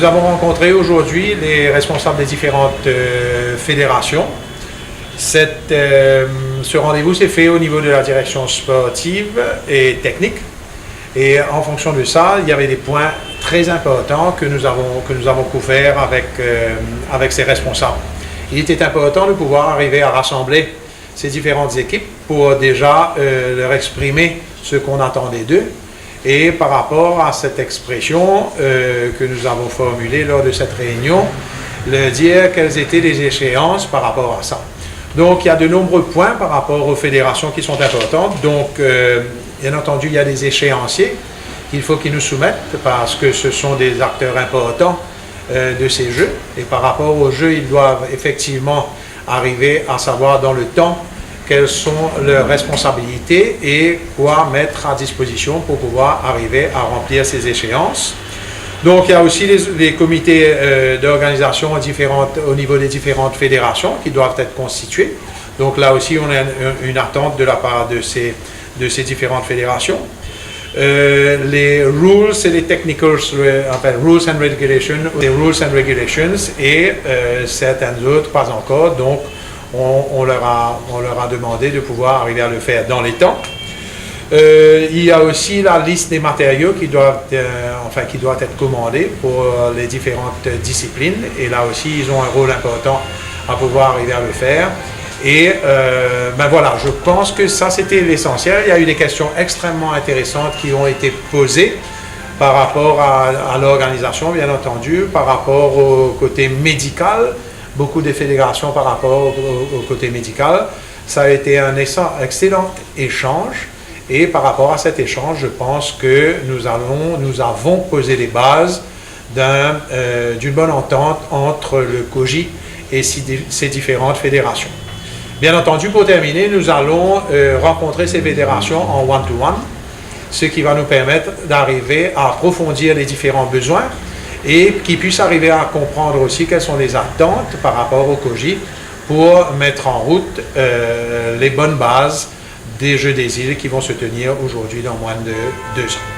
Nous avons rencontré aujourd'hui les responsables des différentes fédérations. Ce rendez-vous s'est fait au niveau de la direction sportive et technique. Et en fonction de ça, il y avait des points très importants que nous avons couverts avec ces responsables. Il était important de pouvoir arriver à rassembler ces différentes équipes pour déjà leur exprimer ce qu'on attendait d'eux. Et par rapport à cette expression que nous avons formulée lors de cette réunion, leur dire quelles étaient les échéances par rapport à ça. Donc, il y a de nombreux points par rapport aux fédérations qui sont importantes. Donc, bien entendu, il y a des échéanciers qu'il faut qu'ils nous soumettent parce que ce sont des acteurs importants de ces jeux. Et par rapport aux jeux, ils doivent effectivement arriver à savoir dans le temps quelles sont leurs responsabilités et quoi mettre à disposition pour pouvoir arriver à remplir ces échéances. Donc, il y a aussi les comités d'organisation au niveau des différentes fédérations qui doivent être constitués. Donc, là aussi, on a une attente de la part de ces différentes fédérations. Les rules et les technicals, rules and regulations et certaines autres pas encore. Donc, on leur a demandé de pouvoir arriver à le faire dans les temps. Il y a aussi la liste des matériaux qui doivent être commandés pour les différentes disciplines. Et là aussi, ils ont un rôle important à pouvoir arriver à le faire. Et ben voilà, je pense que ça, c'était l'essentiel. Il y a eu des questions extrêmement intéressantes qui ont été posées par rapport à l'organisation, bien entendu, par rapport au côté médical. Beaucoup de fédérations par rapport au côté médical. Ça a été un excellent échange et par rapport à cet échange, je pense que nous avons posé les bases d'une bonne entente entre le COJI et ces différentes fédérations. Bien entendu, pour terminer, nous allons rencontrer ces fédérations en one-to-one, ce qui va nous permettre d'arriver à approfondir les différents besoins et qui puissent arriver à comprendre aussi quelles sont les attentes par rapport au COJI pour mettre en route les bonnes bases des Jeux des îles qui vont se tenir aujourd'hui dans moins de 2 ans.